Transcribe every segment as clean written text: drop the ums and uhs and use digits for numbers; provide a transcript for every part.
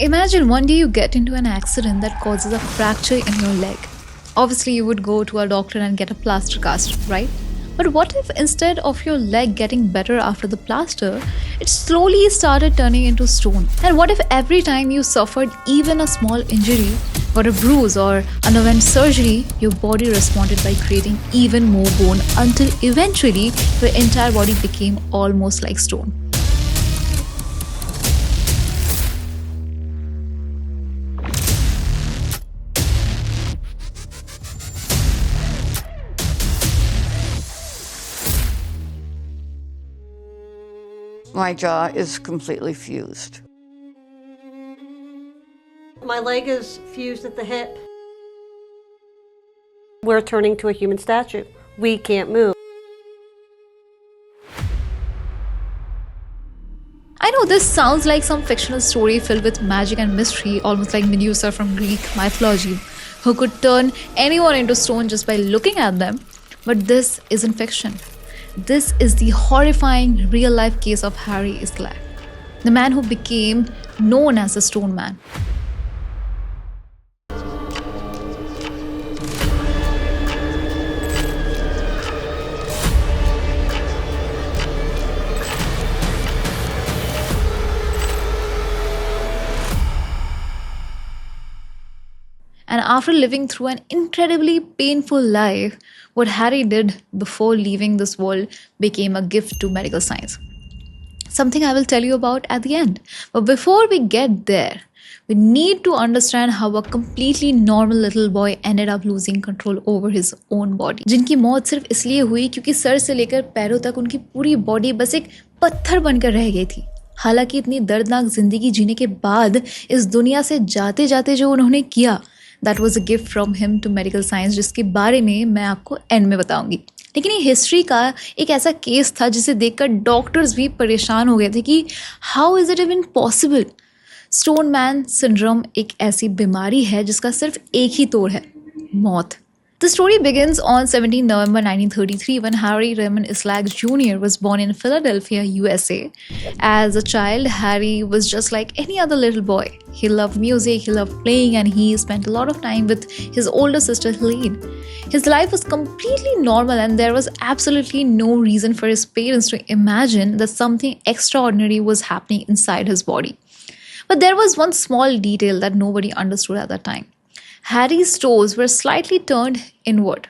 Imagine one day you get into an accident that causes a fracture in your leg. Obviously, you would go to a doctor and get a plaster cast, right? But what if instead of your leg getting better after the plaster, it slowly started turning into stone? And what if every time you suffered even a small injury, got a bruise, or underwent surgery, your body responded by creating even more bone until eventually your entire body became almost like stone? My jaw is completely fused. My leg is fused at the hip. We're turning to a human statue. We can't move. I know this sounds like some fictional story filled with magic and mystery, almost like Medusa from Greek mythology, who could turn anyone into stone just by looking at them. But this isn't fiction. This is the horrifying real-life case of Harry Eastlack, the man who became known as the Stone Man. And after living through an incredibly painful life, what Harry did before leaving this world became a gift to medical science. Something I will tell you about at the end. But before we get there, we need to understand how a completely normal little boy ended up losing control over his own body. जिनकी मौत सिर्फ इसलिए हुई क्योंकि sir से लेकर पैरों तक उनकी पूरी बॉडी बस एक पत्थर बनकर रह गई थी। हालांकि इतनी दर्दनाक जिंदगी जीने के बाद इस दुनिया से जाते जाते जो उन्होंने किया, that was a gift from him to medical science, जिसके बारे में मैं आपको एंड में बताऊंगी। लेकिन ये हिस्ट्री का एक ऐसा केस था जिसे देखकर डॉक्टर्स भी परेशान हो गए थे कि how is it even possible. Stone man syndrome एक ऐसी बीमारी है जिसका सिर्फ एक ही तोड़ है, मौत। The story begins on 17 November 1933 when Harry Raymond Eastlack Jr. was born in Philadelphia, USA. As a child, Harry was just like any other little boy. He loved music, he loved playing, and he spent a lot of time with his older sister Helene. His life was completely normal, and there was absolutely no reason for his parents to imagine that something extraordinary was happening inside his body. But there was one small detail that nobody understood at that time. Harry's toes were slightly turned inward.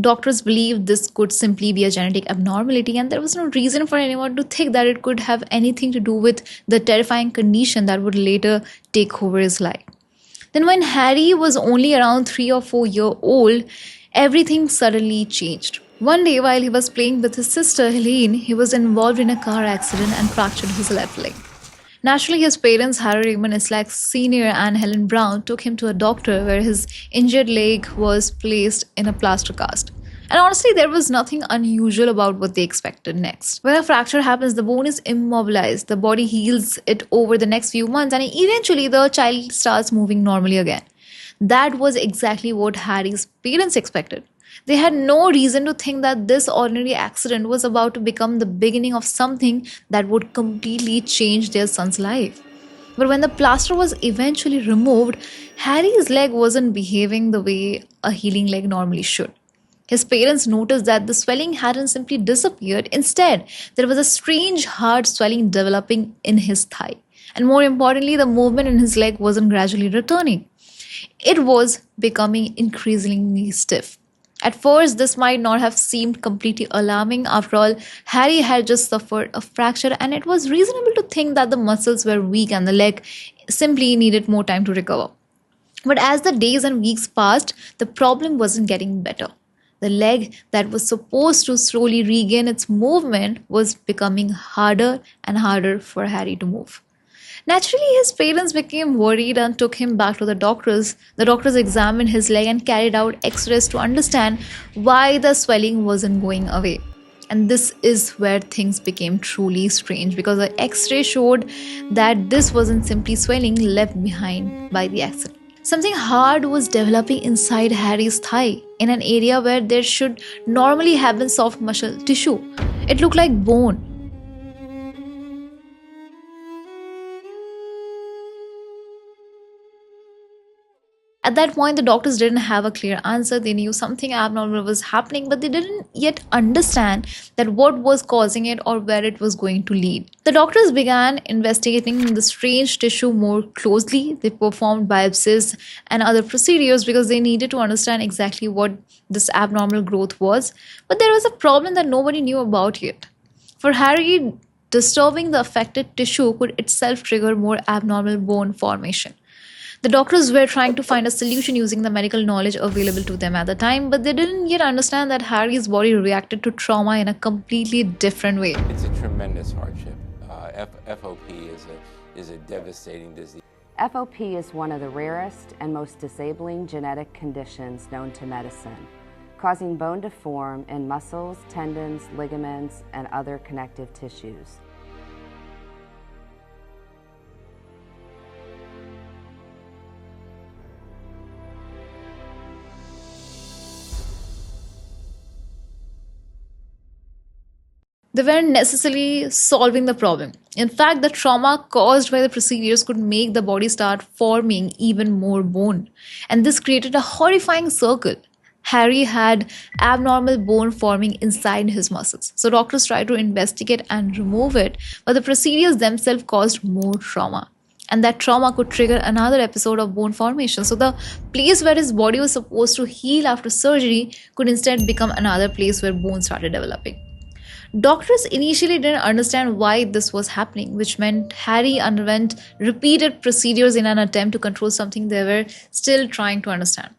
Doctors believed this could simply be a genetic abnormality, and there was no reason for anyone to think that it could have anything to do with the terrifying condition that would later take over his life. Then, when Harry was only around 3 or 4 years old, everything suddenly changed. One day, while he was playing with his sister Helene, he was involved in a car accident and fractured his left leg. Naturally, his parents, Harry Raymond Eastlack Sr. and Helen Brown, took him to a doctor where his injured leg was placed in a plaster cast. And honestly, there was nothing unusual about what they expected next. When a fracture happens, the bone is immobilized. The body heals it over the next few months, and eventually the child starts moving normally again. That was exactly what Harry's parents expected. They had no reason to think that this ordinary accident was about to become the beginning of something that would completely change their son's life. But when the plaster was eventually removed, Harry's leg wasn't behaving the way a healing leg normally should. His parents noticed that the swelling hadn't simply disappeared. Instead, there was a strange hard swelling developing in his thigh. And more importantly, the movement in his leg wasn't gradually returning. It was becoming increasingly stiff. At first, this might not have seemed completely alarming. After all, Harry had just suffered a fracture, and it was reasonable to think that the muscles were weak and the leg simply needed more time to recover. But as the days and weeks passed, the problem wasn't getting better. The leg that was supposed to slowly regain its movement was becoming harder and harder for Harry to move. Naturally, his parents became worried and took him back to the doctors. The doctors examined his leg and carried out x-rays to understand why the swelling wasn't going away. And this is where things became truly strange, because the x-ray showed that this wasn't simply swelling left behind by the accident. Something hard was developing inside Harry's thigh, in an area where there should normally have been soft muscle tissue. It looked like bone. At that point, the doctors didn't have a clear answer. They knew something abnormal was happening, but they didn't yet understand that what was causing it or where it was going to lead. The doctors began investigating the strange tissue more closely. They performed biopsies and other procedures because they needed to understand exactly what this abnormal growth was. But there was a problem that nobody knew about yet. For Harry, disturbing the affected tissue could itself trigger more abnormal bone formation. The doctors were trying to find a solution using the medical knowledge available to them at the time, but they didn't yet understand that Harry's body reacted to trauma in a completely different way. It's a tremendous hardship. FOP is a devastating disease. FOP is one of the rarest and most disabling genetic conditions known to medicine, causing bone to form in muscles, tendons, ligaments, and other connective tissues. They weren't necessarily solving the problem. In fact, the trauma caused by the procedures could make the body start forming even more bone. And this created a horrifying circle. Harry had abnormal bone forming inside his muscles. So doctors tried to investigate and remove it, but the procedures themselves caused more trauma. And that trauma could trigger another episode of bone formation. So the place where his body was supposed to heal after surgery could instead become another place where bone started developing. Doctors initially didn't understand why this was happening, which meant Harry underwent repeated procedures in an attempt to control something they were still trying to understand.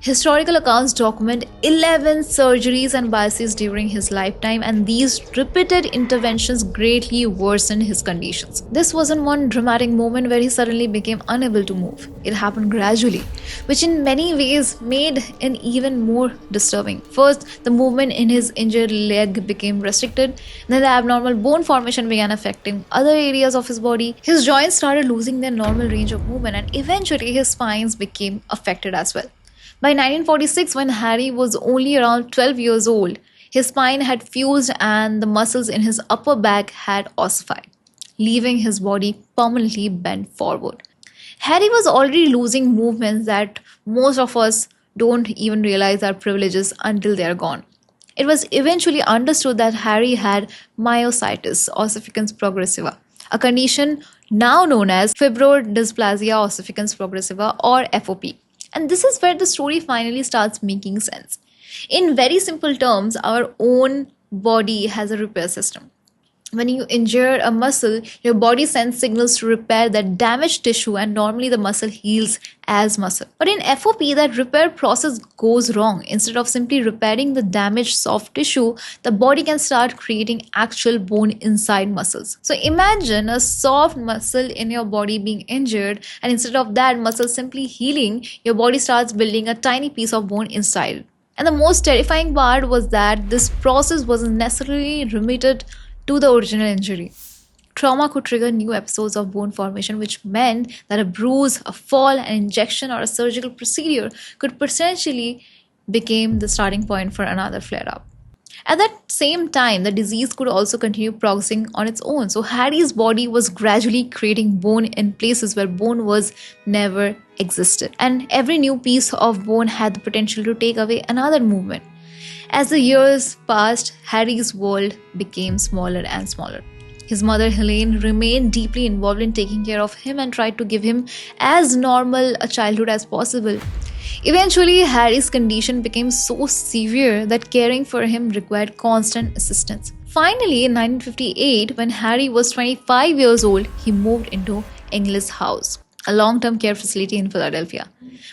Historical accounts document 11 surgeries and biopsies during his lifetime, and these repeated interventions greatly worsened his conditions. This wasn't one dramatic moment where he suddenly became unable to move. It happened gradually, which in many ways made it even more disturbing. First, the movement in his injured leg became restricted, then the abnormal bone formation began affecting other areas of his body. His joints started losing their normal range of movement, and eventually his spines became affected as well. By 1946, when Harry was only around 12 years old, his spine had fused and the muscles in his upper back had ossified, leaving his body permanently bent forward. Harry was already losing movements that most of us don't even realize are privileges until they are gone. It was eventually understood that Harry had myositis ossificans progressiva, a condition now known as Fibrodysplasia Ossificans Progressiva or FOP. And this is where the story finally starts making sense. In very simple terms, our own body has a repair system. When you injure a muscle, your body sends signals to repair that damaged tissue, and normally the muscle heals as muscle. But in FOP, that repair process goes wrong. Instead of simply repairing the damaged soft tissue, the body can start creating actual bone inside muscles. So imagine a soft muscle in your body being injured, and instead of that muscle simply healing, your body starts building a tiny piece of bone inside. And the most terrifying part was that this process wasn't necessarily remitted to the original injury. Trauma could trigger new episodes of bone formation, which meant that a bruise, a fall, an injection, or a surgical procedure could potentially become the starting point for another flare-up. At that same time, the disease could also continue progressing on its own. So Harry's body was gradually creating bone in places where bone was never existed. And every new piece of bone had the potential to take away another movement. As the years passed, Harry's world became smaller and smaller. His mother Helene remained deeply involved in taking care of him and tried to give him as normal a childhood as possible. Eventually, Harry's condition became so severe that caring for him required constant assistance. Finally, in 1958, when Harry was 25 years old, he moved into Inglis House, a long-term care facility in Philadelphia.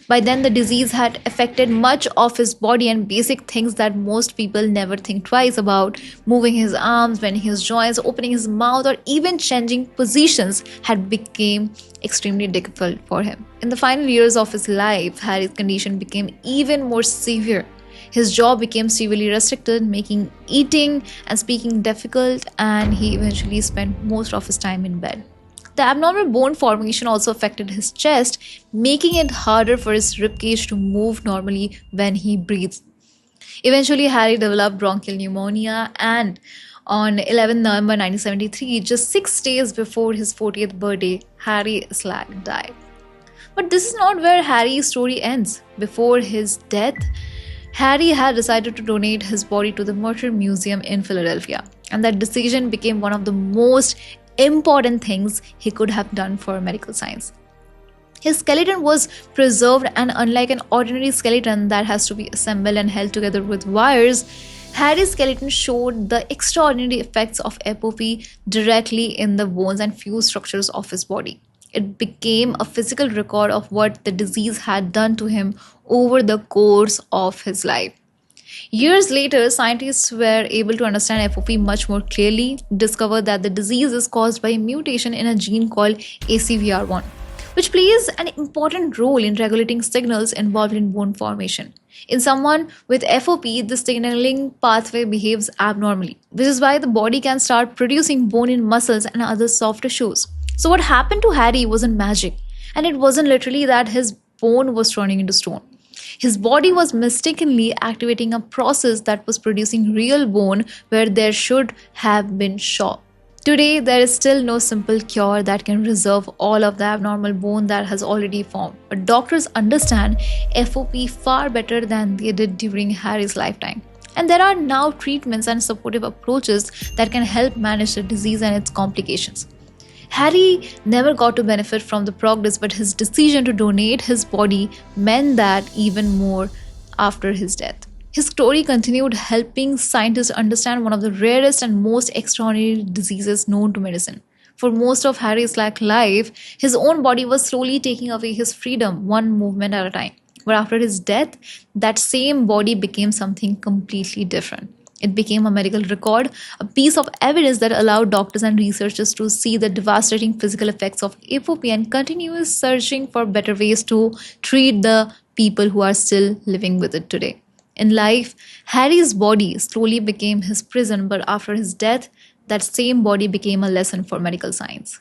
By then, the disease had affected much of his body, and basic things that most people never think twice about, moving his arms, bending his joints, opening his mouth, or even changing positions, had become extremely difficult for him. In the final years of his life, Harry's condition became even more severe. His jaw became severely restricted, making eating and speaking difficult, and he eventually spent most of his time in bed. The abnormal bone formation also affected his chest, making it harder for his ribcage to move normally when he breathes. Eventually, Harry developed bronchial pneumonia, and on 11 November 1973, just 6 days before his 40th birthday, Harry Eastlack died. But this is not where Harry's story ends. Before his death, Harry had decided to donate his body to the Murder Museum in Philadelphia, and that decision became one of the most important things he could have done for medical science. His skeleton was preserved, and unlike an ordinary skeleton that has to be assembled and held together with wires, Harry's skeleton showed the extraordinary effects of FOP directly in the bones and fused structures of his body. It became a physical record of what the disease had done to him over the course of his life. Years later, scientists were able to understand FOP much more clearly, discovered that the disease is caused by a mutation in a gene called ACVR1, which plays an important role in regulating signals involved in bone formation. In someone with FOP, the signaling pathway behaves abnormally, which is why the body can start producing bone in muscles and other soft tissues. So, what happened to Harry wasn't magic, and it wasn't literally that his bone was turning into stone. His body was mistakenly activating a process that was producing real bone where there should have been shaw. Today, there is still no simple cure that can resolve all of the abnormal bone that has already formed, but doctors understand FOP far better than they did during Harry's lifetime. And there are now treatments and supportive approaches that can help manage the disease and its complications. Harry never got to benefit from the progress, but his decision to donate his body meant that even more after his death. His story continued helping scientists understand one of the rarest and most extraordinary diseases known to medicine. For most of Harry Eastlack's life, his own body was slowly taking away his freedom, one movement at a time. But after his death, that same body became something completely different. It became a medical record, a piece of evidence that allowed doctors and researchers to see the devastating physical effects of FOP and continue searching for better ways to treat the people who are still living with it today. In life, Harry's body slowly became his prison, but after his death, that same body became a lesson for medical science.